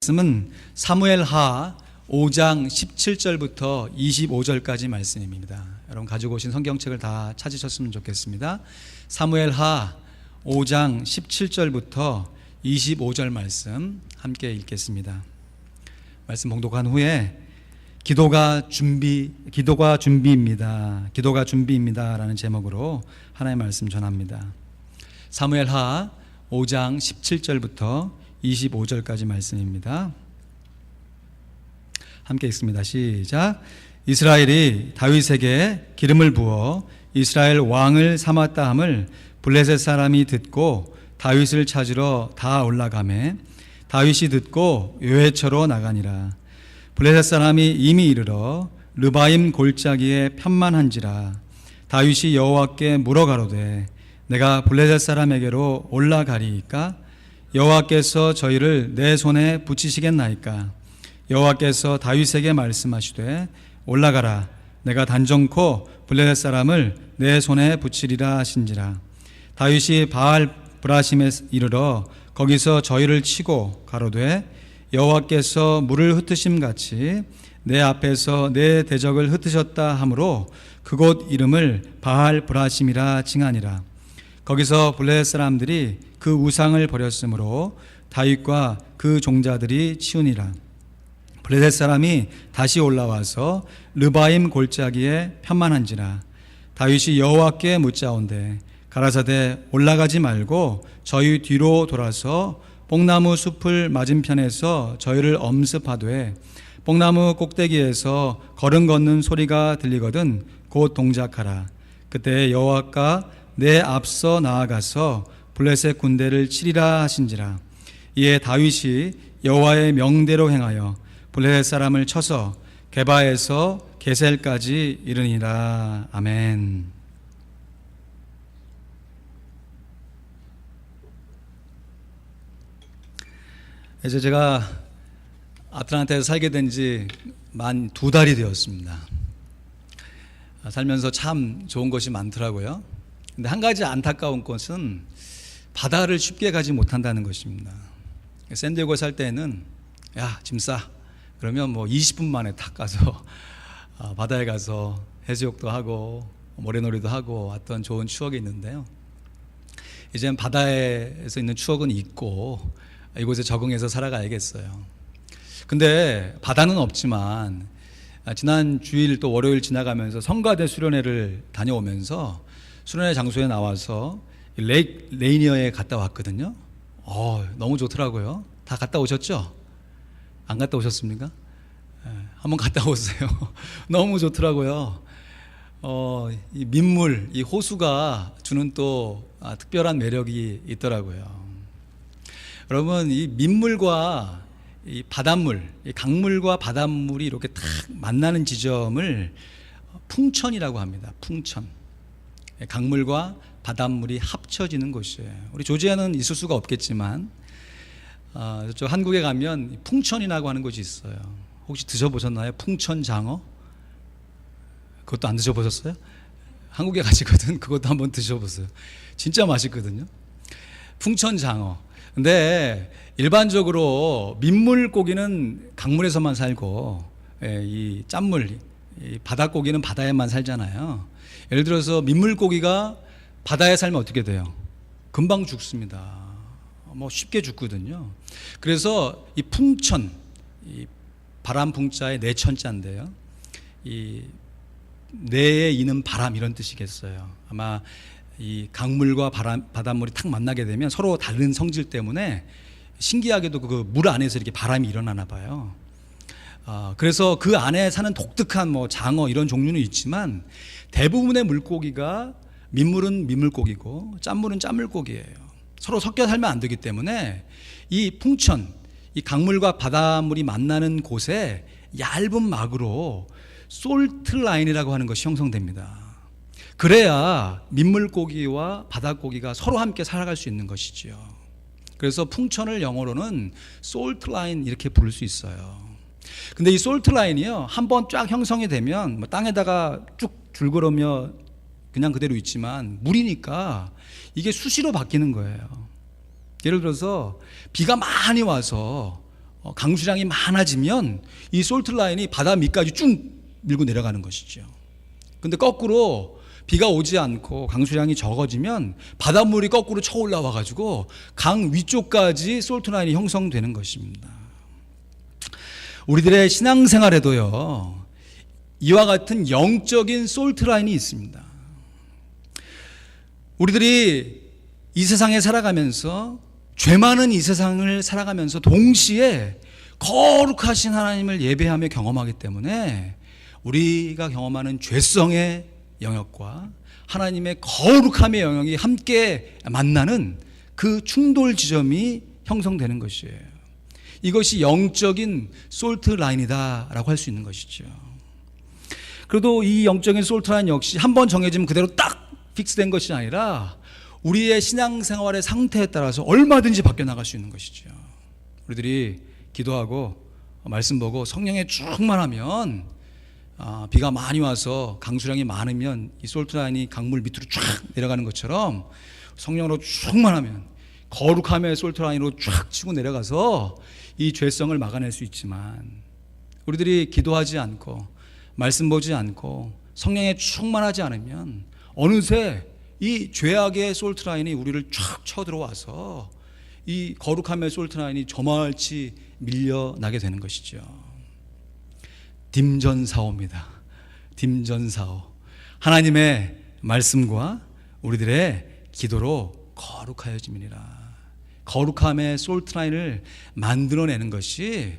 말씀은 사무엘하 5장 17절부터 25절까지 말씀입니다. 여러분 가지고 오신 성경책을 다 찾으셨으면 좋겠습니다. 사무엘하 5장 17절부터 25절 말씀 함께 읽겠습니다. 말씀 봉독한 후에 기도가 준비입니다 라는 제목으로 하나님의 말씀 전합니다. 사무엘하 5장 17절부터 25절까지 말씀입니다. 함께 읽습니다. 시작. 이스라엘이 다윗에게 기름을 부어 이스라엘 왕을 삼았다 함을 블레셋 사람이 듣고 다윗을 찾으러 다 올라가매 다윗이 듣고 요회처로 나가니라. 블레셋 사람이 이미 이르러 르바임 골짜기에 편만한지라. 다윗이 여호와께 물어가로되 내가 블레셋 사람에게로 올라가리이까? 여호와께서 저희를 내 손에 붙이시겠나이까? 여호와께서 다윗에게 말씀하시되 올라가라. 내가 단정코 블레셋 사람을 내 손에 붙이리라 하신지라. 다윗이 바알 브라심에 이르러 거기서 저희를 치고 가로되 여호와께서 물을 흩으심 같이 내 앞에서 내 대적을 흩으셨다 하므로 그곳 이름을 바알 브라심이라 칭하니라. 거기서 블레셋 사람들이 그 우상을 버렸으므로 다윗과 그 종자들이 치우니라. 블레셋 사람이 다시 올라와서 르바임 골짜기에 편만한지라. 다윗이 여호와께 묻자온대 가라사대 올라가지 말고 저희 뒤로 돌아서 뽕나무 숲을 맞은편에서 저희를 엄습하되 뽕나무 꼭대기에서 걸음 걷는 소리가 들리거든 곧 동작하라. 그때 여호와가 내 앞서 나아가서 블레셋 군대를 치리라 하신지라. 이에 다윗이 여호와의 명대로 행하여 블레셋 사람을 쳐서 게바에서 게셀까지 이르니라. 아멘. 이제 제가 아틀란타에서 살게 된 지 만 2달이 되었습니다. 살면서 참 좋은 것이 많더라고요. 근데 한 가지 안타까운 것은 바다를 쉽게 가지 못한다는 것입니다. 샌디에고 살 때는 야, 짐 싸. 그러면 뭐 20분 만에 탁 가서 바다에 가서 해수욕도 하고 모래놀이도 하고 왔던 좋은 추억이 있는데요. 이제는 바다에서 있는 추억은 잊고 이곳에 적응해서 살아가야겠어요. 근데 바다는 없지만 지난 주일 또 월요일 지나가면서 성가대 수련회를 다녀오면서 수련회 장소에 나와서 레이크 레이니어에 갔다 왔거든요. 너무 좋더라고요. 다 갔다 오셨죠? 안 갔다 오셨습니까? 한번 갔다 오세요. 너무 좋더라고요. 이 민물, 이 호수가 주는 또 특별한 매력이 있더라고요. 여러분, 이 민물과 이 바닷물, 이 강물과 바닷물이 이렇게 탁 만나는 지점을 풍천이라고 합니다. 풍천. 강물과 바닷물이 합쳐지는 곳이에요. 우리 조지아는 있을 수가 없겠지만 저쪽 한국에 가면 풍천이라고 하는 곳이 있어요. 혹시 드셔보셨나요? 풍천장어? 그것도 안 드셔보셨어요? 한국에 가시거든. 그것도 한번 드셔보세요. 진짜 맛있거든요. 풍천장어. 근데 일반적으로 민물고기는 강물에서만 살고 이 짠물, 이 바닷고기는 바다에만 살잖아요. 예를 들어서 민물고기가 바다에 살면 어떻게 돼요? 금방 죽습니다. 뭐 쉽게 죽거든요. 그래서 이 풍천, 이 바람 풍자의 내천자인데요. 이 내에 이는 바람 이런 뜻이겠어요. 아마 이 강물과 바닷물이 탁 만나게 되면 서로 다른 성질 때문에 신기하게도 그 물 안에서 이렇게 바람이 일어나나 봐요. 그래서 그 안에 사는 독특한 뭐 장어 이런 종류는 있지만 대부분의 물고기가 민물은 민물고기고 짠물은 짠물고기예요. 서로 섞여 살면 안 되기 때문에 이 풍천, 이 강물과 바닷물이 만나는 곳에 얇은 막으로 솔트 라인이라고 하는 것이 형성됩니다. 그래야 민물고기와 바닷고기가 서로 함께 살아갈 수 있는 것이지요. 그래서 풍천을 영어로는 솔트 라인 이렇게 부를 수 있어요. 근데 이 솔트 라인이요, 한번 쫙 형성이 되면 뭐 땅에다가 쭉 줄거리며 그냥 그대로 있지만 물이니까 이게 수시로 바뀌는 거예요. 예를 들어서 비가 많이 와서 강수량이 많아지면 이 솔트 라인이 바다 밑까지 쭉 밀고 내려가는 것이죠. 근데 거꾸로 비가 오지 않고 강수량이 적어지면 바닷물이 거꾸로 쳐 올라와 가지고 강 위쪽까지 솔트 라인이 형성되는 것입니다. 우리들의 신앙생활에도요, 이와 같은 영적인 솔트 라인이 있습니다. 우리들이 이 세상에 살아가면서, 죄 많은 이 세상을 살아가면서 동시에 거룩하신 하나님을 예배하며 경험하기 때문에 우리가 경험하는 죄성의 영역과 하나님의 거룩함의 영역이 함께 만나는 그 충돌 지점이 형성되는 것이에요. 이것이 영적인 솔트 라인이다라고 할 수 있는 것이죠. 그래도 이 영적인 솔트 라인 역시 한번 정해지면 그대로 딱 픽스된 것이 아니라 우리의 신앙생활의 상태에 따라서 얼마든지 바뀌어 나갈 수 있는 것이죠. 우리들이 기도하고 말씀 보고 성령에 충만하면, 비가 많이 와서 강수량이 많으면 이 솔트 라인이 강물 밑으로 쫙 내려가는 것처럼 성령으로 충만하면 거룩함의 솔트 라인으로 쫙 치고 내려가서 이 죄성을 막아낼 수 있지만, 우리들이 기도하지 않고 말씀 보지 않고 성령에 충만하지 않으면 어느새 이 죄악의 솔트 라인이 우리를 쫙 쳐들어와서 이 거룩함의 솔트 라인이 저마을치 밀려나게 되는 것이죠. 딤전사오입니다. 딤전사오. 하나님의 말씀과 우리들의 기도로 거룩하여짐이니라. 거룩함의 솔트 라인을 만들어내는 것이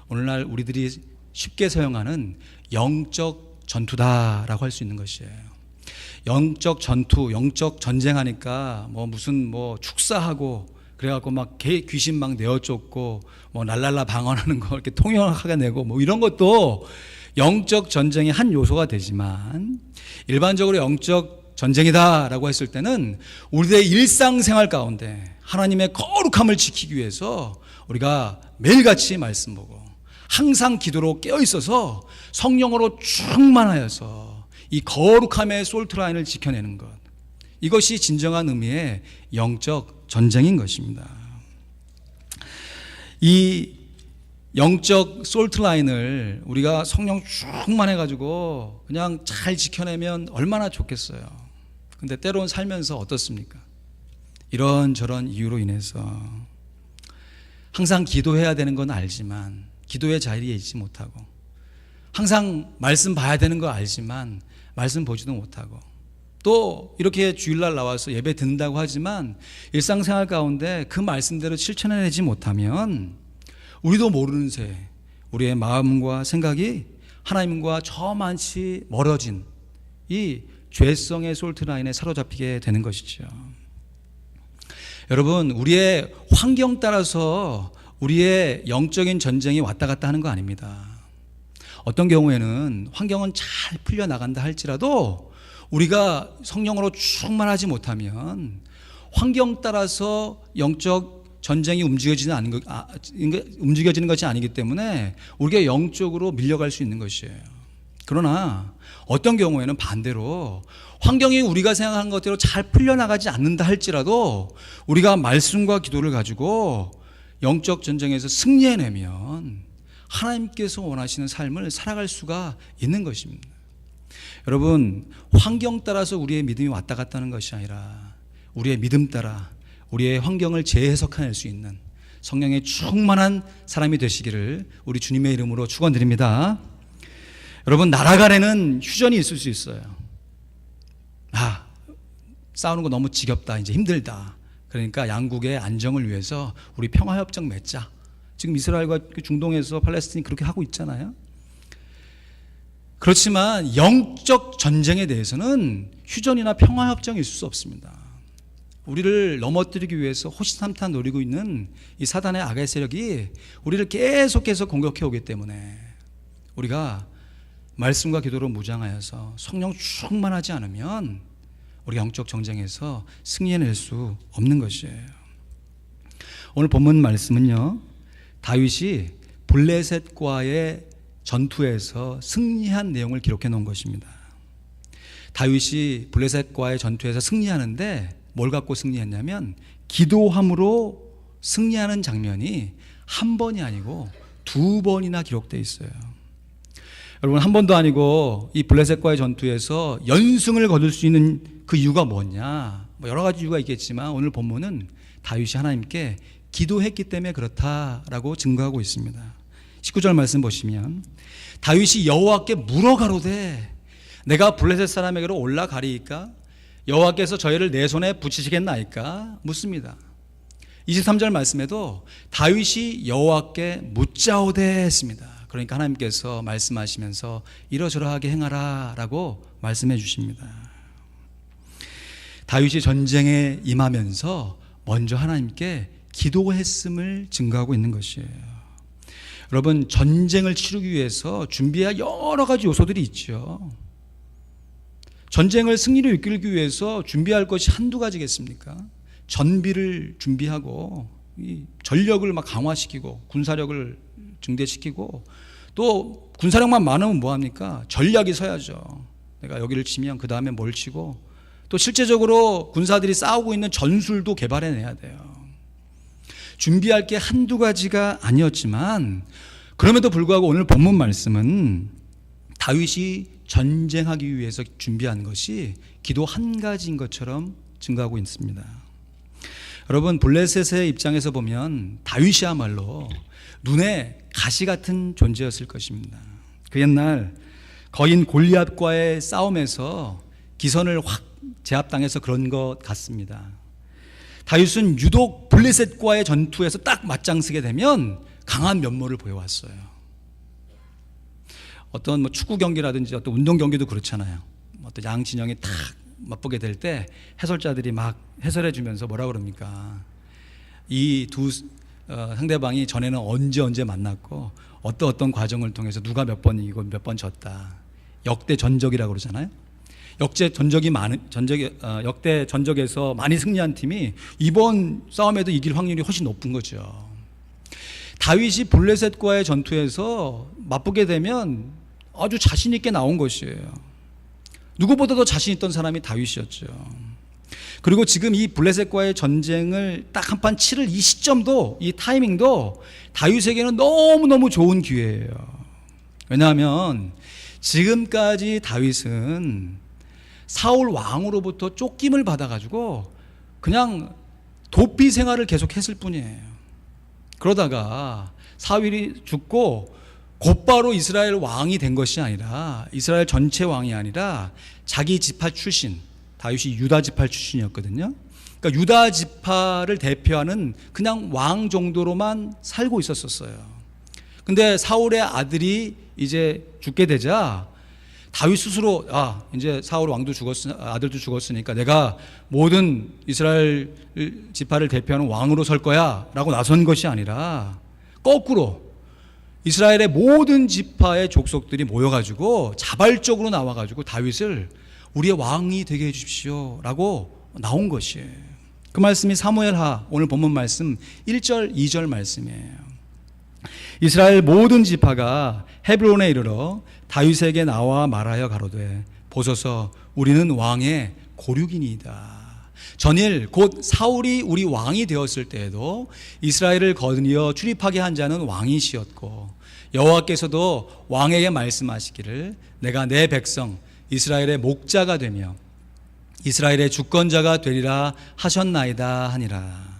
오늘날 우리들이 쉽게 사용하는 영적 전투다라고 할 수 있는 것이에요. 영적 전투, 영적 전쟁하니까 무슨 축사하고 그래갖고 막 귀신 막 내어쫓고 랄랄라 방언하는 거 이렇게 통역하게 내고 이런 것도 영적 전쟁의 한 요소가 되지만, 일반적으로 영적 전쟁이다라고 했을 때는 우리의 일상생활 가운데 하나님의 거룩함을 지키기 위해서 우리가 매일같이 말씀 보고 항상 기도로 깨어 있어서 성령으로 충만하여서 이 거룩함의 솔트 라인을 지켜내는 것, 이것이 진정한 의미의 영적 전쟁인 것입니다. 이 영적 솔트 라인을 우리가 성령 충만해가지고 그냥 잘 지켜내면 얼마나 좋겠어요. 근데 때론 살면서 어떻습니까? 이런저런 이유로 인해서 항상 기도해야 되는 건 알지만 기도의 자리에 있지 못하고, 항상 말씀 봐야 되는 거 알지만 말씀 보지도 못하고, 또 이렇게 주일날 나와서 예배 듣는다고 하지만 일상생활 가운데 그 말씀대로 실천해내지 못하면 우리도 모르는 새 우리의 마음과 생각이 하나님과 저만치 멀어진 이 죄성의 솔트 라인에 사로잡히게 되는 것이죠. 여러분, 우리의 환경 따라서 우리의 영적인 전쟁이 왔다 갔다 하는 거 아닙니다. 어떤 경우에는 환경은 잘 풀려나간다 할지라도 우리가 성령으로 충만하지 못하면 환경 따라서 영적 전쟁이 움직여지는 것이 아니기 때문에 우리가 영적으로 밀려갈 수 있는 것이에요. 그러나 어떤 경우에는 반대로 환경이 우리가 생각한 것대로 잘 풀려나가지 않는다 할지라도 우리가 말씀과 기도를 가지고 영적 전쟁에서 승리해내면 하나님께서 원하시는 삶을 살아갈 수가 있는 것입니다. 여러분, 환경 따라서 우리의 믿음이 왔다 갔다 하는 것이 아니라 우리의 믿음 따라 우리의 환경을 재해석해낼 수 있는 성령의 충만한 사람이 되시기를 우리 주님의 이름으로 축원드립니다. 여러분, 나라 간에는 휴전이 있을 수 있어요. 싸우는 거 너무 지겹다, 이제 힘들다. 그러니까 양국의 안정을 위해서 우리 평화협정 맺자. 지금 이스라엘과 중동에서 팔레스틴이 그렇게 하고 있잖아요. 그렇지만 영적 전쟁에 대해서는 휴전이나 평화협정이 있을 수 없습니다. 우리를 넘어뜨리기 위해서 호시탐탐 노리고 있는 이 사단의 악의 세력이 우리를 계속해서 공격해 오기 때문에 우리가 말씀과 기도로 무장하여서 성령 충만하지 않으면 우리 영적 전쟁에서 승리해낼 수 없는 것이에요. 오늘 본문 말씀은요, 다윗이 블레셋과의 전투에서 승리한 내용을 기록해 놓은 것입니다. 다윗이 블레셋과의 전투에서 승리하는데 뭘 갖고 승리했냐면 기도함으로 승리하는 장면이 한 번이 아니고 두 번이나 기록되어 있어요. 여러분, 한 번도 아니고 이 블레셋과의 전투에서 연승을 거둘 수 있는 그 이유가 뭐냐? 뭐 여러 가지 이유가 있겠지만 오늘 본문은 다윗이 하나님께 기도했기 때문에 그렇다라고 증거하고 있습니다. 19절 말씀 보시면 다윗이 여호와께 물어가로되 내가 블레셋 사람에게로 올라가리이까? 여호와께서 저희를 내 손에 붙이시겠나이까? 묻습니다. 23절 말씀에도 다윗이 여호와께 묻자오되 했습니다. 그러니까 하나님께서 말씀하시면서 이러저러하게 행하라 라고 말씀해 주십니다. 다윗이 전쟁에 임하면서 먼저 하나님께 기도했음을 증거하고 있는 것이에요. 여러분, 전쟁을 치르기 위해서 준비할 여러 가지 요소들이 있죠. 전쟁을 승리로 이끌기 위해서 준비할 것이 한두 가지겠습니까? 전비를 준비하고 전력을 막 강화시키고 군사력을 증대시키고 또 군사력만 많으면 뭐합니까? 전략이 서야죠. 내가 여기를 치면 그 다음에 뭘 치고 또 실제적으로 군사들이 싸우고 있는 전술도 개발해내야 돼요. 준비할 게 한두 가지가 아니었지만 그럼에도 불구하고 오늘 본문 말씀은 다윗이 전쟁하기 위해서 준비한 것이 기도 한 가지인 것처럼 증거하고 있습니다. 여러분, 블레셋의 입장에서 보면 다윗이야말로 눈에 가시 같은 존재였을 것입니다. 그 옛날 거인 골리앗과의 싸움에서 기선을 확 제압당해서 그런 것 같습니다. 다윗은 유독 블레셋과의 전투에서 딱 맞짱쓰게 되면 강한 면모를 보여왔어요. 어떤 뭐 축구 경기라든지 어떤 운동 경기도 그렇잖아요. 어떤 양 진영이 탁 맞보게 될 때 해설자들이 막 해설해 주면서 뭐라 그럽니까? 이 두 상대방이 전에는 언제 만났고 어떤 과정을 통해서 누가 몇 번 이기고 몇 번 졌다. 역대 전적이라고 그러잖아요. 역대 전적에서 많이 승리한 팀이 이번 싸움에도 이길 확률이 훨씬 높은 거죠. 다윗이 블레셋과의 전투에서 맞보게 되면 아주 자신 있게 나온 것이에요. 누구보다도 자신 있던 사람이 다윗이었죠. 그리고 지금 이 블레셋과의 전쟁을 딱 한 판 치를 이 시점도, 이 타이밍도 다윗에게는 너무너무 좋은 기회예요. 왜냐하면 지금까지 다윗은 사울 왕으로부터 쫓김을 받아가지고 그냥 도피 생활을 계속했을 뿐이에요. 그러다가 사울이 죽고 곧바로 이스라엘 왕이 된 것이 아니라, 이스라엘 전체 왕이 아니라 자기 지파 출신, 다윗이 유다 지파 출신이었거든요. 그러니까 유다 지파를 대표하는 그냥 왕 정도로만 살고 있었어요. 근데 사울의 아들이 이제 죽게 되자 다윗 스스로 이제 사울 왕도 아들도 죽었으니까 내가 모든 이스라엘 지파를 대표하는 왕으로 설 거야 라고 나선 것이 아니라 거꾸로 이스라엘의 모든 지파의 족속들이 모여가지고 자발적으로 나와가지고 다윗을 우리의 왕이 되게 해주십시오 라고 나온 것이에요. 그 말씀이 사무엘하 오늘 본문 말씀 1절 2절 말씀이에요. 이스라엘 모든 지파가 헤브론에 이르러 다윗에게 나와 말하여 가로되 보소서 우리는 왕의 고륙이니이다. 전일 곧 사울이 우리 왕이 되었을 때에도 이스라엘을 거느려 출입하게 한 자는 왕이시었고 여호와께서도 왕에게 말씀하시기를 내가 내 백성 이스라엘의 목자가 되며 이스라엘의 주권자가 되리라 하셨나이다 하니라.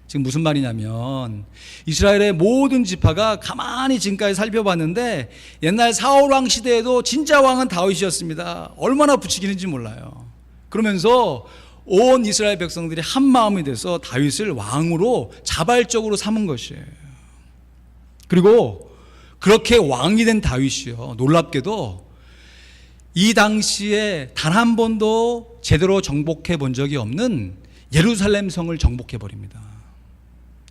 지금 무슨 말이냐면 이스라엘의 모든 지파가 가만히 지금까지 살펴봤는데 옛날 사울왕 시대에도 진짜 왕은 다윗이었습니다. 얼마나 부추기는지 몰라요. 그러면서 온 이스라엘 백성들이 한 마음이 돼서 다윗을 왕으로 자발적으로 삼은 것이에요. 그리고 그렇게 왕이 된 다윗이요, 놀랍게도 이 당시에 단 한 번도 제대로 정복해 본 적이 없는 예루살렘 성을 정복해 버립니다.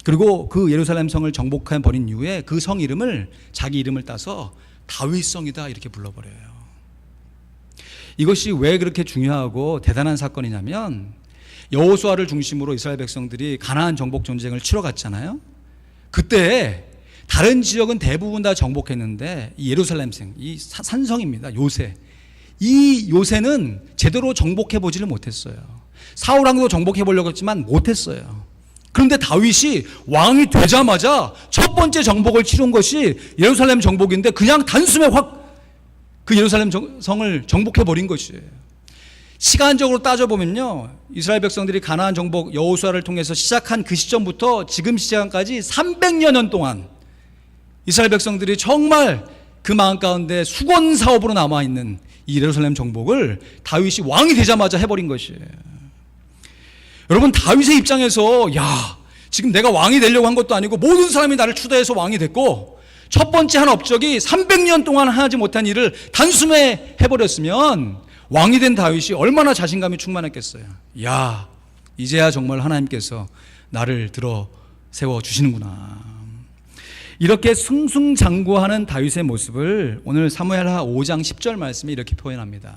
그리고 그 예루살렘 성을 정복해 버린 이후에 그 성 이름을 자기 이름을 따서 다윗성이다 이렇게 불러버려요. 이것이 왜 그렇게 중요하고 대단한 사건이냐면 여호수아를 중심으로 이스라엘 백성들이 가나안 정복 전쟁을 치러 갔잖아요. 그때 다른 지역은 대부분 다 정복했는데 이 예루살렘성, 이 산성입니다. 요새. 이 요새는 제대로 정복해 보지를 못했어요. 사울왕도 정복해 보려고 했지만 못했어요. 그런데 다윗이 왕이 되자마자 첫 번째 정복을 치룬 것이 예루살렘 정복인데 그냥 단숨에 확 그 예루살렘 성을 정복해버린 것이에요. 시간적으로 따져보면요, 이스라엘 백성들이 가나안 정복 여호수아를 통해서 시작한 그 시점부터 지금 시간까지 300여 년 동안 이스라엘 백성들이 정말 그 마음 가운데 수건 사업으로 남아있는 이 예루살렘 정복을 다윗이 왕이 되자마자 해버린 것이에요. 여러분, 다윗의 입장에서 야, 지금 내가 왕이 되려고 한 것도 아니고 모든 사람이 나를 추대해서 왕이 됐고 첫 번째 한 업적이 300년 동안 하지 못한 일을 단숨에 해버렸으면 왕이 된 다윗이 얼마나 자신감이 충만했겠어요. 야, 이제야 정말 하나님께서 나를 들어 세워주시는구나. 이렇게 승승장구하는 다윗의 모습을 오늘 사무엘하 5장 10절 말씀이 이렇게 표현합니다.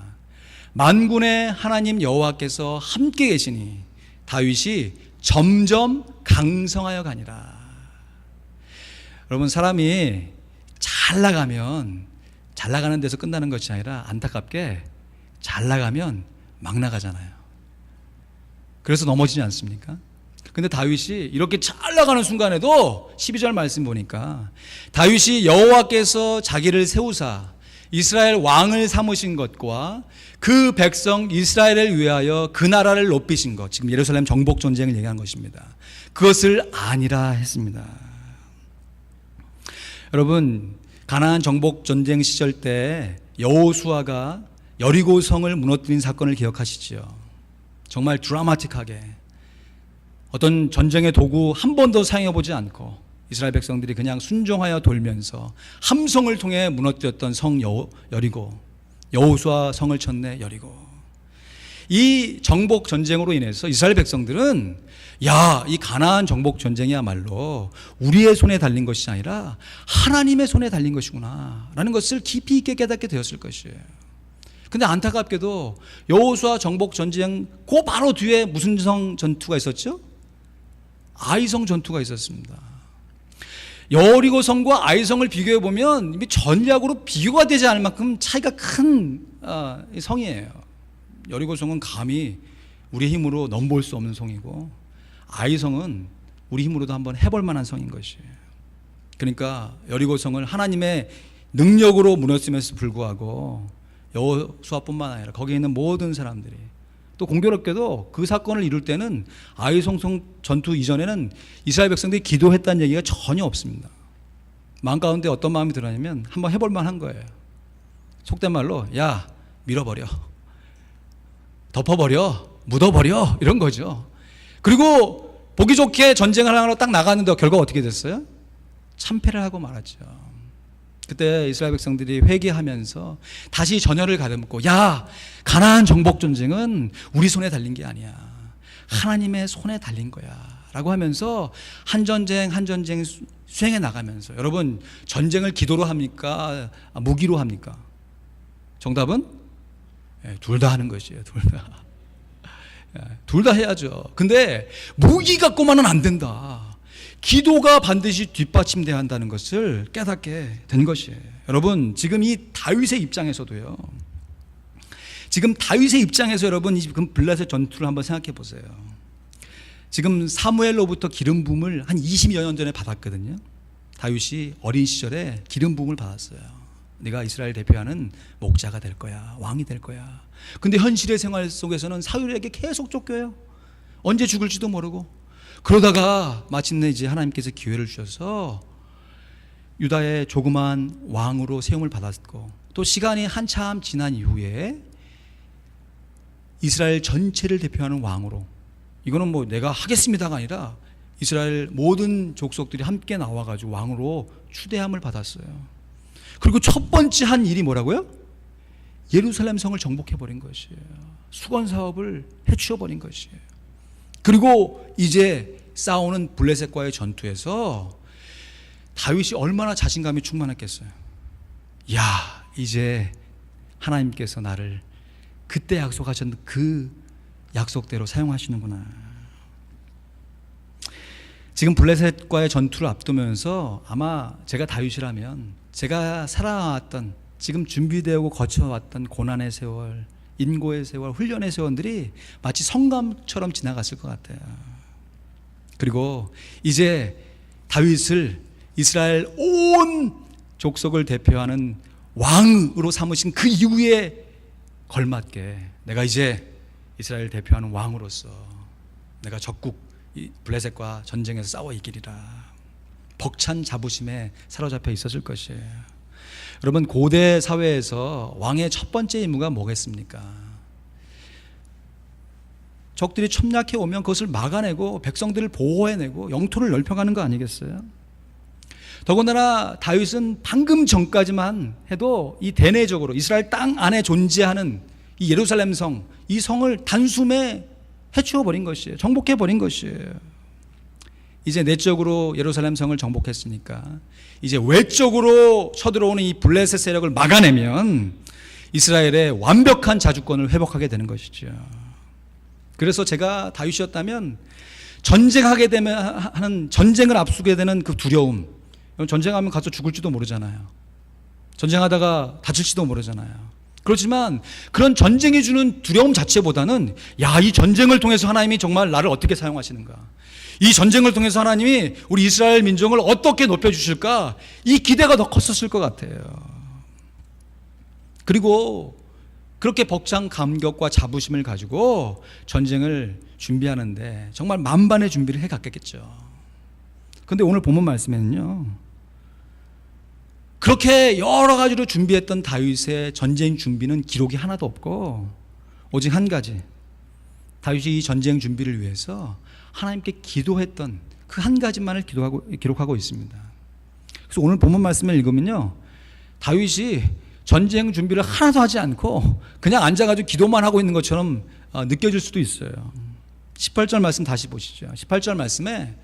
만군의 하나님 여호와께서 함께 계시니 다윗이 점점 강성하여 가니라. 여러분, 사람이 잘 나가면 잘 나가는 데서 끝나는 것이 아니라 안타깝게 잘 나가면 막 나가잖아요. 그래서 넘어지지 않습니까? 근데 다윗이 이렇게 잘 나가는 순간에도 12절 말씀 보니까 다윗이 여호와께서 자기를 세우사 이스라엘 왕을 삼으신 것과 그 백성 이스라엘을 위하여 그 나라를 높이신 것, 지금 예루살렘 정복 전쟁을 얘기한 것입니다. 그것을 아니라 했습니다. 여러분, 가나안 정복 전쟁 시절 때 여호수아가 여리고 성을 무너뜨린 사건을 기억하시지요. 정말 드라마틱하게 어떤 전쟁의 도구 한 번도 사용해보지 않고 이스라엘 백성들이 그냥 순종하여 돌면서 함성을 통해 무너뜨렸던 성 여리고, 여호수아 성을 쳤네 여리고. 이 정복 전쟁으로 인해서 이스라엘 백성들은 야, 이 가나안 정복 전쟁이야말로 우리의 손에 달린 것이 아니라 하나님의 손에 달린 것이구나 라는 것을 깊이 있게 깨닫게 되었을 것이에요. 근데 안타깝게도 여호수아 정복 전쟁 그 바로 뒤에 무슨 성 전투가 있었죠? 아이성 전투가 있었습니다. 여리고 성과 아이성을 비교해 보면 전략으로 비교가 되지 않을 만큼 차이가 큰 성이에요. 여리고 성은 감히 우리의 힘으로 넘볼 수 없는 성이고 아이성은 우리 힘으로도 한번 해볼 만한 성인 것이에요. 그러니까 여리고 성을 하나님의 능력으로 무너뜨림에도 불구하고 여호수아뿐만 아니라 거기에 있는 모든 사람들이 또 공교롭게도 그 사건을 이룰 때는 아이성 전투 이전에는 이스라엘 백성들이 기도했다는 얘기가 전혀 없습니다. 마음 가운데 어떤 마음이 들었냐면 한번 해볼 만한 거예요. 속된 말로 야, 밀어버려, 덮어버려, 묻어버려, 이런 거죠. 그리고 보기 좋게 전쟁을 하러 딱 나갔는데 결과가 어떻게 됐어요? 참패를 하고 말았죠. 그때 이스라엘 백성들이 회개하면서 다시 전열을 가다듬고 야, 가나안 정복 전쟁은 우리 손에 달린 게 아니야, 하나님의 손에 달린 거야 라고 하면서 한 전쟁 한 전쟁 수행해 나가면서, 여러분, 전쟁을 기도로 합니까? 무기로 합니까? 정답은 둘 다 하는 것이에요. 둘 다 해야죠. 근데 무기 갖고만은 안 된다. 기도가 반드시 뒷받침돼야 한다는 것을 깨닫게 된 것이에요. 여러분, 지금 이 다윗의 입장에서도요, 지금 다윗의 입장에서 여러분 지금 블레셋 전투를 한번 생각해 보세요. 지금 사무엘로부터 기름 부음을 한 20여 년 전에 받았거든요. 다윗이 어린 시절에 기름 부음을 받았어요. 네가 이스라엘 대표하는 목자가 될 거야, 왕이 될 거야. 근데 현실의 생활 속에서는 사울에게 계속 쫓겨요. 언제 죽을지도 모르고. 그러다가 마침내 이제 하나님께서 기회를 주셔서 유다의 조그만 왕으로 세움을 받았고, 또 시간이 한참 지난 이후에 이스라엘 전체를 대표하는 왕으로, 이거는 뭐 내가 하겠습니다가 아니라 이스라엘 모든 족속들이 함께 나와가지고 왕으로 추대함을 받았어요. 그리고 첫 번째 한 일이 뭐라고요? 예루살렘 성을 정복해버린 것이에요. 수건 사업을 해치워버린 것이에요. 그리고 이제 싸우는 블레셋과의 전투에서 다윗이 얼마나 자신감이 충만했겠어요. 야, 이제 하나님께서 나를 그때 약속하셨던 그 약속대로 사용하시는구나. 지금 블레셋과의 전투를 앞두면서 아마 제가 다윗이라면 제가 살아왔던, 지금 준비되고 거쳐왔던 고난의 세월, 인고의 세월, 훈련의 세월들이 마치 성감처럼 지나갔을 것 같아요. 그리고 이제 다윗을 이스라엘 온 족속을 대표하는 왕으로 삼으신 그 이후에 걸맞게 내가 이제 이스라엘 대표하는 왕으로서 내가 적국 블레셋과 전쟁에서 싸워 이기리라. 벅찬 자부심에 사로잡혀 있었을 것이에요. 여러분, 고대 사회에서 왕의 첫 번째 임무가 뭐겠습니까? 적들이 첩략해 오면 그것을 막아내고 백성들을 보호해내고 영토를 넓혀가는 거 아니겠어요? 더군다나 다윗은 방금 전까지만 해도 이 대내적으로 이스라엘 땅 안에 존재하는 이 예루살렘 성, 이 성을 단숨에 해치워 버린 것이에요. 정복해 버린 것이에요. 이제 내적으로 예루살렘 성을 정복했으니까 이제 외적으로 쳐들어오는 이 블레셋 세력을 막아내면 이스라엘의 완벽한 자주권을 회복하게 되는 것이죠. 그래서 제가 다윗이었다면 전쟁하게 되면 하는, 전쟁을 앞두게 되는 그 두려움, 전쟁하면 가서 죽을지도 모르잖아요. 전쟁하다가 다칠지도 모르잖아요. 그렇지만 그런 전쟁이 주는 두려움 자체보다는 야, 이 전쟁을 통해서 하나님이 정말 나를 어떻게 사용하시는가, 이 전쟁을 통해서 하나님이 우리 이스라엘 민족을 어떻게 높여주실까, 이 기대가 더 컸었을 것 같아요. 그리고 그렇게 벅찬 감격과 자부심을 가지고 전쟁을 준비하는데 정말 만반의 준비를 해갔겠죠. 그런데 오늘 본문 말씀에는요, 그렇게 여러 가지로 준비했던 다윗의 전쟁 준비는 기록이 하나도 없고 오직 한 가지, 다윗이 이 전쟁 준비를 위해서 하나님께 기도했던 그 한 가지만을 기록하고 있습니다. 그래서 오늘 본문 말씀을 읽으면요, 다윗이 전쟁 준비를 하나도 하지 않고 그냥 앉아가지고 기도만 하고 있는 것처럼 느껴질 수도 있어요. 18절 말씀 다시 보시죠. 18절 말씀에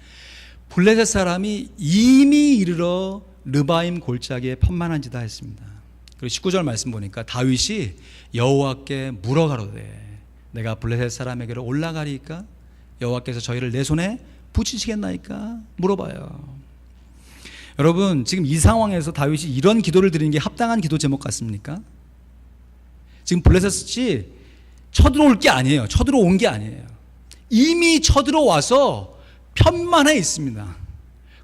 블레셋 사람이 이미 이르러 르바임 골짜기에 편만한지다 했습니다. 그리고 19절 말씀 보니까 다윗이 여호와께 물어가로되 내가 블레셋 사람에게로 올라가리까? 여호와께서 저희를 내 손에 붙이시겠나이까? 물어봐요. 여러분, 지금 이 상황에서 다윗이 이런 기도를 드리는 게 합당한 기도 제목 같습니까? 지금 블레셋이 쳐들어올 게 아니에요. 쳐들어온 게 아니에요. 이미 쳐들어와서 편만해 있습니다.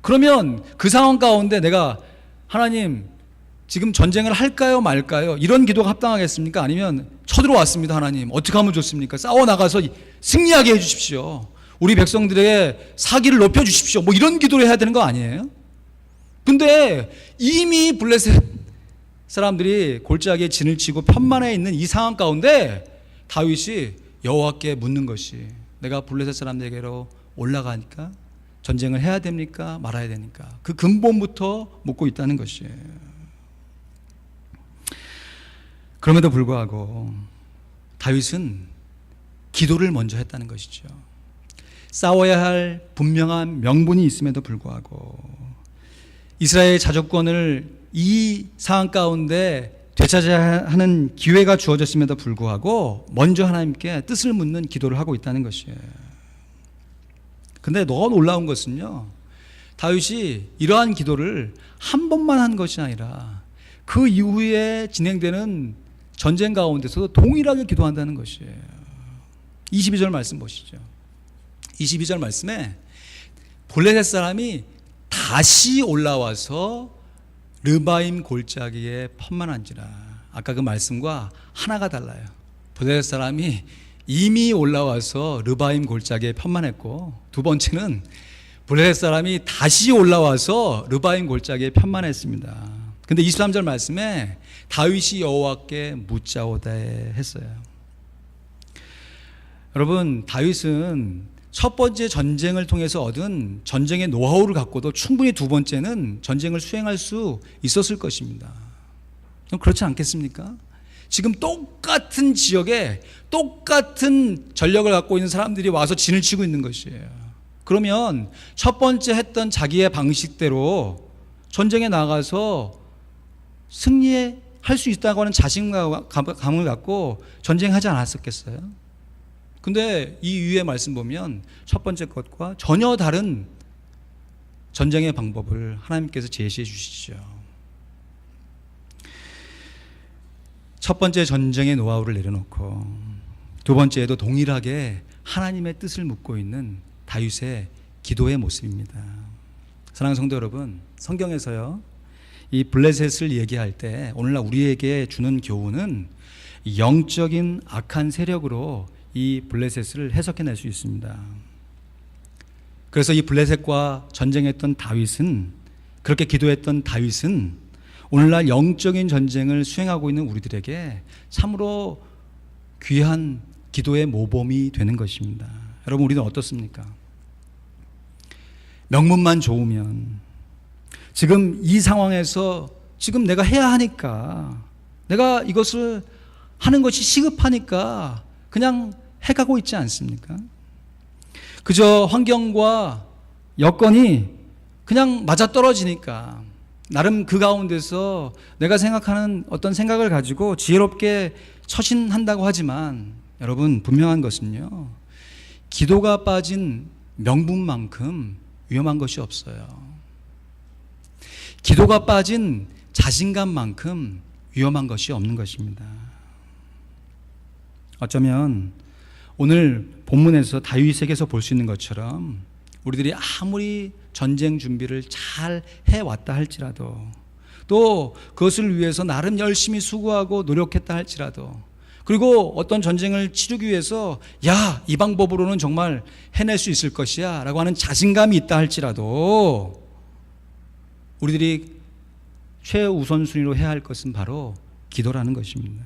그러면 그 상황 가운데 내가 하나님 지금 전쟁을 할까요 말까요? 이런 기도가 합당하겠습니까? 아니면 쳐들어왔습니다. 하나님 어떻게 하면 좋습니까? 싸워나가서 승리하게 해주십시오. 우리 백성들에게 사기를 높여주십시오. 뭐 이런 기도를 해야 되는 거 아니에요? 근데 이미 블레셋 사람들이 골짜기에 진을 치고 편만해 있는 이 상황 가운데 다윗이 여호와께 묻는 것이 내가 블레셋 사람들에게로 올라가니까 전쟁을 해야 됩니까? 말아야 됩니까? 그 근본부터 묻고 있다는 것이에요. 그럼에도 불구하고 다윗은 기도를 먼저 했다는 것이죠. 싸워야 할 분명한 명분이 있음에도 불구하고 이스라엘의 자주권을 이 상황 가운데 되찾아야 하는 기회가 주어졌음에도 불구하고 먼저 하나님께 뜻을 묻는 기도를 하고 있다는 것이에요. 근데 너무 놀라운 것은요, 다윗이 이러한 기도를 한 번만 한 것이 아니라 그 이후에 진행되는 전쟁 가운데서도 동일하게 기도한다는 것이에요. 22절 말씀 보시죠. 22절 말씀에 블레셋 사람이 다시 올라와서 르바임 골짜기에 편만한지라. 아까 그 말씀과 하나가 달라요. 블레셋 사람이 이미 올라와서 르바임 골짜기에 편만했고, 두 번째는 블레셋 사람이 다시 올라와서 르바임 골짜기에 편만했습니다. 근데 23절 말씀에 다윗이 여호와께 묻자오다 했어요. 여러분, 다윗은 첫 번째 전쟁을 통해서 얻은 전쟁의 노하우를 갖고도 충분히 두 번째는 전쟁을 수행할 수 있었을 것입니다. 그렇지 않겠습니까? 지금 똑같은 지역에 똑같은 전력을 갖고 있는 사람들이 와서 진을 치고 있는 것이에요. 그러면 첫 번째 했던 자기의 방식대로 전쟁에 나가서 승리할 수 있다고 하는 자신감을 갖고 전쟁하지 않았었겠어요? 근데 이 위의 말씀 보면 첫 번째 것과 전혀 다른 전쟁의 방법을 하나님께서 제시해 주시죠. 첫 번째 전쟁의 노하우를 내려놓고 두 번째에도 동일하게 하나님의 뜻을 묻고 있는 다윗의 기도의 모습입니다. 사랑하는 성도 여러분, 성경에서요, 이 블레셋을 얘기할 때 오늘날 우리에게 주는 교훈은 영적인 악한 세력으로 이 블레셋을 해석해낼 수 있습니다. 그래서 이 블레셋과 전쟁했던 다윗은, 그렇게 기도했던 다윗은 오늘날 영적인 전쟁을 수행하고 있는 우리들에게 참으로 귀한 기도의 모범이 되는 것입니다. 여러분, 우리는 어떻습니까? 명분만 좋으면, 지금 이 상황에서 지금 내가 해야 하니까, 내가 이것을 하는 것이 시급하니까 그냥 해가고 있지 않습니까? 그저 환경과 여건이 그냥 맞아떨어지니까 나름 그 가운데서 내가 생각하는 어떤 생각을 가지고 지혜롭게 처신한다고 하지만, 여러분, 분명한 것은요, 기도가 빠진 명분만큼 위험한 것이 없어요. 기도가 빠진 자신감만큼 위험한 것이 없는 것입니다. 어쩌면 오늘 본문에서 다윗에게서 볼 수 있는 것처럼 우리들이 아무리 전쟁 준비를 잘 해왔다 할지라도, 또 그것을 위해서 나름 열심히 수고하고 노력했다 할지라도, 그리고 어떤 전쟁을 치르기 위해서 야, 이 방법으로는 정말 해낼 수 있을 것이야 라고 하는 자신감이 있다 할지라도, 우리들이 최우선순위로 해야 할 것은 바로 기도라는 것입니다.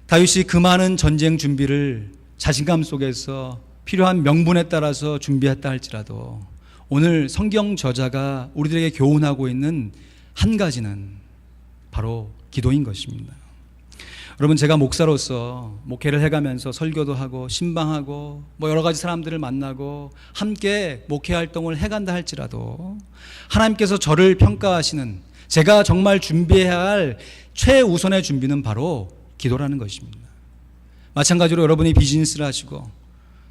다윗이 그 많은 전쟁 준비를 자신감 속에서 필요한 명분에 따라서 준비했다 할지라도, 오늘 성경 저자가 우리들에게 교훈하고 있는 한 가지는 바로 기도인 것입니다. 여러분, 제가 목사로서 목회를 해가면서 설교도 하고 신방하고 여러 가지 사람들을 만나고 함께 목회 활동을 해간다 할지라도, 하나님께서 저를 평가하시는, 제가 정말 준비해야 할 최우선의 준비는 바로 기도라는 것입니다. 마찬가지로 여러분이 비즈니스를 하시고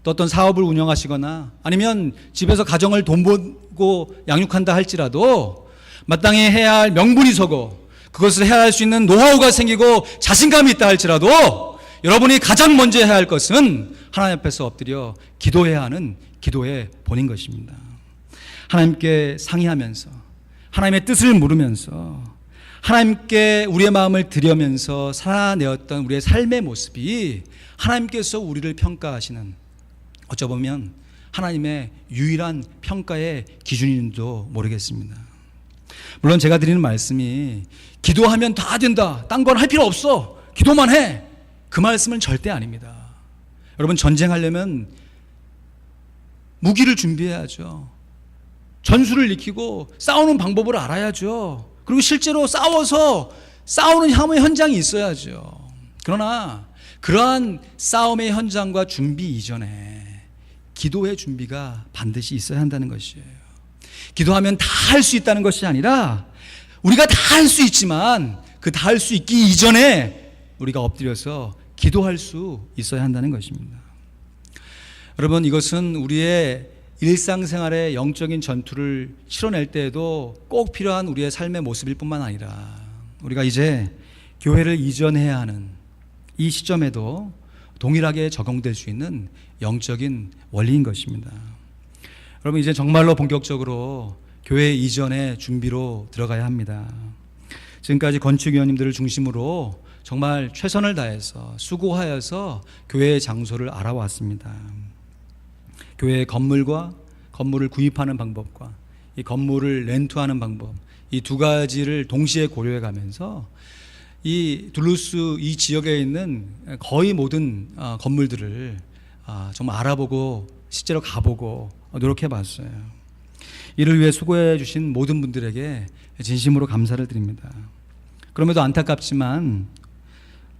또 어떤 사업을 운영하시거나 아니면 집에서 가정을 돈 벌고 양육한다 할지라도, 마땅히 해야 할 명분이 서고 그것을 해야 할 수 있는 노하우가 생기고 자신감이 있다 할지라도, 여러분이 가장 먼저 해야 할 것은 하나님 앞에서 엎드려 기도해야 하는 기도의 본인 것입니다. 하나님께 상의하면서, 하나님의 뜻을 물으면서, 하나님께 우리의 마음을 드리면서 살아내었던 우리의 삶의 모습이 하나님께서 우리를 평가하시는, 어쩌보면 하나님의 유일한 평가의 기준인지도 모르겠습니다. 물론 제가 드리는 말씀이 기도하면 다 된다, 딴 건 할 필요 없어, 기도만 해, 그 말씀은 절대 아닙니다. 여러분, 전쟁하려면 무기를 준비해야죠. 전술을 익히고 싸우는 방법을 알아야죠. 그리고 실제로 싸워서 싸우는 현장이 있어야죠. 그러나 그러한 싸움의 현장과 준비 이전에 기도의 준비가 반드시 있어야 한다는 것이에요. 기도하면 다 할 수 있다는 것이 아니라, 우리가 다 할 수 있지만 그 다 할 수 있기 이전에 우리가 엎드려서 기도할 수 있어야 한다는 것입니다. 여러분, 이것은 우리의 일상생활의 영적인 전투를 치러낼 때에도 꼭 필요한 우리의 삶의 모습일 뿐만 아니라, 우리가 이제 교회를 이전해야 하는 이 시점에도 동일하게 적용될 수 있는 영적인 원리인 것입니다. 여러분, 이제 정말로 본격적으로 교회 이전의 준비로 들어가야 합니다. 지금까지 건축위원님들을 중심으로 정말 최선을 다해서 수고하여서 교회의 장소를 알아왔습니다. 교회의 건물과 건물을 구입하는 방법과 이 건물을 렌트하는 방법, 이 두 가지를 동시에 고려해 가면서 이 둘루스 이 지역에 있는 거의 모든 건물들을 정말 알아보고 실제로 가보고 노력해 봤어요. 이를 위해 수고해 주신 모든 분들에게 진심으로 감사를 드립니다. 그럼에도 안타깝지만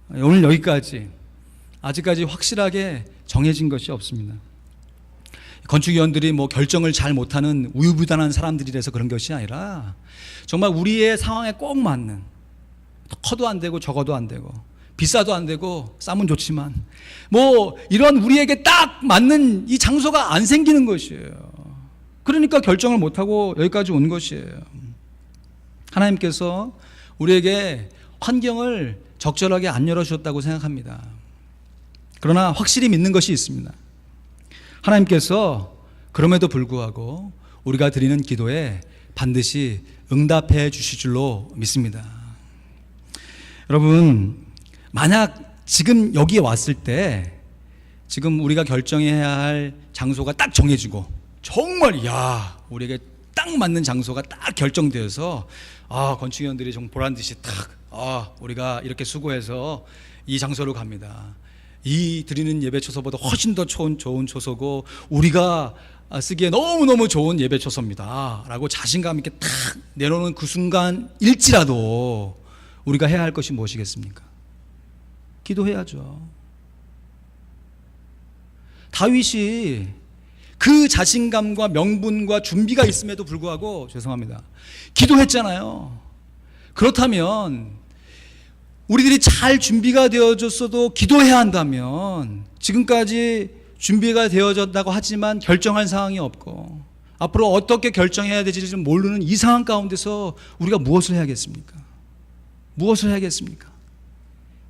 오늘 여기까지 아직까지 확실하게 정해진 것이 없습니다. 건축위원들이 결정을 잘 못하는 우유부단한 사람들이라서 그런 것이 아니라, 정말 우리의 상황에 꼭 맞는, 커도 안 되고 적어도 안 되고 비싸도 안 되고 싸면 좋지만 이런 우리에게 딱 맞는 이 장소가 안 생기는 것이에요. 그러니까 결정을 못하고 여기까지 온 것이에요. 하나님께서 우리에게 환경을 적절하게 안 열어주셨다고 생각합니다. 그러나 확실히 믿는 것이 있습니다. 하나님께서 그럼에도 불구하고 우리가 드리는 기도에 반드시 응답해 주실 줄로 믿습니다. 여러분, 만약 지금 여기에 왔을 때 지금 우리가 결정해야 할 장소가 딱 정해지고 정말 우리에게 딱 맞는 장소가 딱 결정되어서 건축위원들이 좀 보란듯이 우리가 이렇게 수고해서 이 장소로 갑니다. 이 드리는 예배 초소보다 훨씬 더 좋은 초소고 우리가 쓰기에 너무너무 좋은 예배 초소입니다 라고 자신감 있게 딱 내놓는 그 순간일지라도 우리가 해야 할 것이 무엇이겠습니까? 기도해야죠. 다윗이 그 자신감과 명분과 준비가 있음에도 불구하고 기도했잖아요. 그렇다면 우리들이 잘 준비가 되어졌어도 기도해야 한다면 지금까지 준비가 되어졌다고 하지만 결정할 상황이 없고 앞으로 어떻게 결정해야 될지 모르는 이 상황 가운데서 우리가 무엇을 해야겠습니까?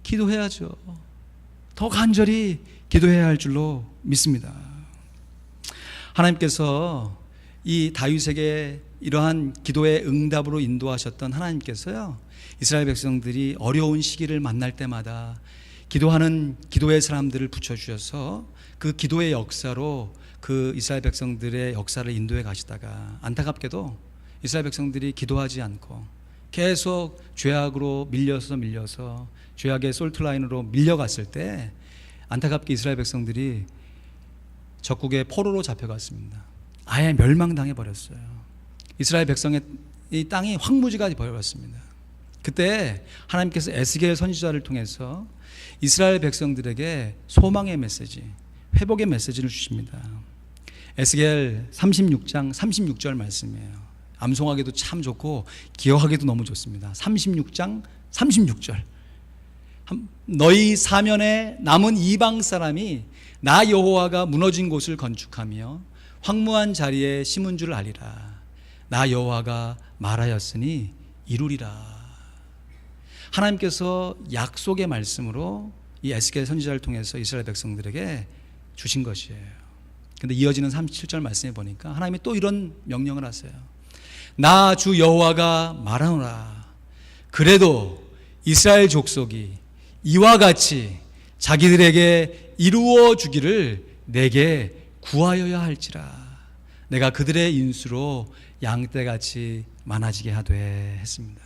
기도해야죠. 더 간절히 기도해야 할 줄로 믿습니다. 하나님께서 이 다윗에게 이러한 기도의 응답으로 인도하셨던 하나님께서요, 이스라엘 백성들이 어려운 시기를 만날 때마다 기도하는 기도의 사람들을 붙여주셔서 그 기도의 역사로 그 이스라엘 백성들의 역사를 인도해 가시다가 안타깝게도 이스라엘 백성들이 기도하지 않고 계속 죄악으로 밀려서 죄악의 솔트라인으로 밀려갔을 때 안타깝게 이스라엘 백성들이 적국의 포로로 잡혀갔습니다. 아예 멸망당해 버렸어요. 이스라엘 백성의 이 땅이 황무지가 되어버렸습니다. 그때 하나님께서 에스겔 선지자를 통해서 이스라엘 백성들에게 소망의 메시지, 회복의 메시지를 주십니다. 에스겔 36장 36절 말씀이에요. 암송하기도 참 좋고 기억하기도 너무 좋습니다. 36장 36절. 너희 사면에 남은 이방 사람이 나 여호와가 무너진 곳을 건축하며 황무한 자리에 심은 줄 알리라. 나 여호와가 말하였으니 이루리라. 하나님께서 약속의 말씀으로 이 에스겔 선지자를 통해서 이스라엘 백성들에게 주신 것이에요. 근데 이어지는 37절 말씀에 보니까 하나님이 또 이런 명령을 하세요. 나 주 여호와가 말하노라. 그래도 이스라엘 족속이 이와 같이 자기들에게 이루어 주기를 내게 구하여야 할지라. 내가 그들의 인수로 양떼같이 많아지게 하되 했습니다.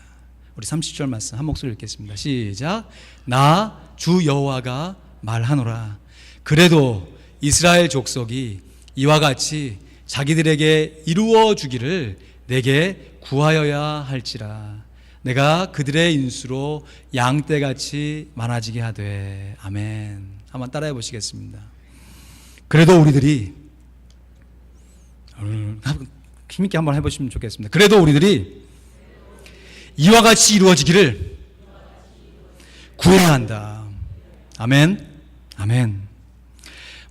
우리 30절 말씀 한 목소리 읽겠습니다. 시작. 나 주 여호와가 말하노라. 그래도 이스라엘 족속이 이와 같이 자기들에게 이루어 주기를 내게 구하여야 할지라. 내가 그들의 인수로 양떼같이 많아지게 하되. 아멘. 한번 따라해 보시겠습니다. 그래도 우리들이 힘있게 한번 해보시면 좋겠습니다. 그래도 우리들이 이와 같이 이루어지기를 구해야 한다. 아멘. 아멘.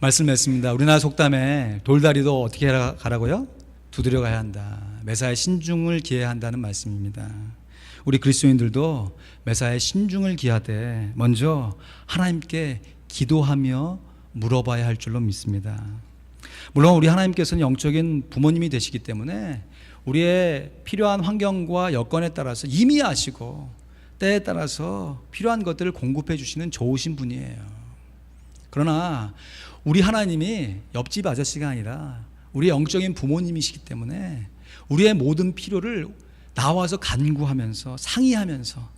말씀했습니다. 우리나라 속담에 돌다리도 어떻게 가라고요? 두드려 가야 한다. 매사에 신중을 기해야 한다는 말씀입니다. 우리 그리스도인들도 매사에 신중을 기하되 먼저 하나님께 기도하며 물어봐야 할 줄로 믿습니다. 물론 우리 하나님께서는 영적인 부모님이 되시기 때문에 우리의 필요한 환경과 여건에 따라서 이미 아시고 때에 따라서 필요한 것들을 공급해 주시는 좋으신 분이에요. 그러나 우리 하나님이 옆집 아저씨가 아니라 우리의 영적인 부모님이시기 때문에 우리의 모든 필요를 나와서 간구하면서 상의하면서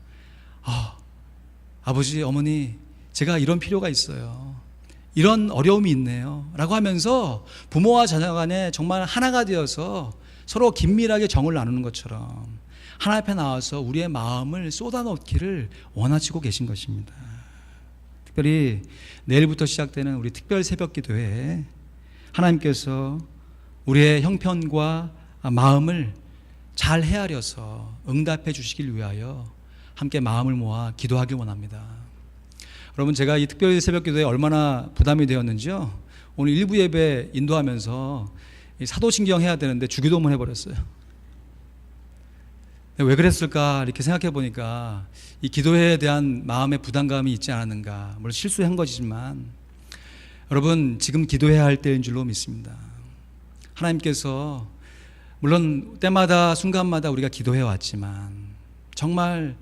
아버지, 어머니, 제가 이런 필요가 있어요. 이런 어려움이 있네요. 라고 하면서 부모와 자녀 간에 정말 하나가 되어서 서로 긴밀하게 정을 나누는 것처럼 하나님 앞에 나와서 우리의 마음을 쏟아놓기를 원하시고 계신 것입니다. 특별히 내일부터 시작되는 우리 특별 새벽 기도회에 하나님께서 우리의 형편과 마음을 잘 헤아려서 응답해 주시길 위하여 함께 마음을 모아 기도하길 원합니다. 여러분, 제가 이 특별 새벽 기도에 얼마나 부담이 되었는지요. 오늘 일부 예배 인도하면서 사도신경 해야 되는데 주기도문 해버렸어요. 왜 그랬을까 이렇게 생각해 보니까 이 기도회에 대한 마음의 부담감이 있지 않았는가. 물론 실수한 것이지만 여러분, 지금 기도해야 할 때인 줄로 믿습니다. 하나님께서 물론 때마다 순간마다 우리가 기도해 왔지만 정말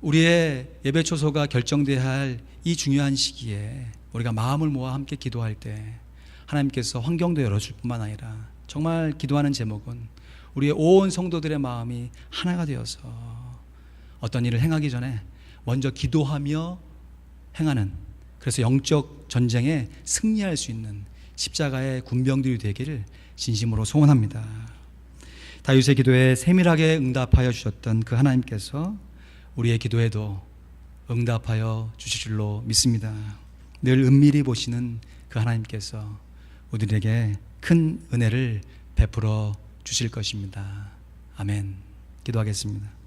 우리의 예배 초소가 결정돼야 할 이 중요한 시기에 우리가 마음을 모아 함께 기도할 때 하나님께서 환경도 열어줄 뿐만 아니라 정말 기도하는 제목은 우리의 온 성도들의 마음이 하나가 되어서 어떤 일을 행하기 전에 먼저 기도하며 행하는, 그래서 영적 전쟁에 승리할 수 있는 십자가의 군병들이 되기를 진심으로 소원합니다. 다윗의 기도에 세밀하게 응답하여 주셨던 그 하나님께서 우리의 기도에도 응답하여 주실 줄로 믿습니다. 늘 은밀히 보시는 그 하나님께서 우리에게 큰 은혜를 베풀어 주실 것입니다. 아멘. 기도하겠습니다.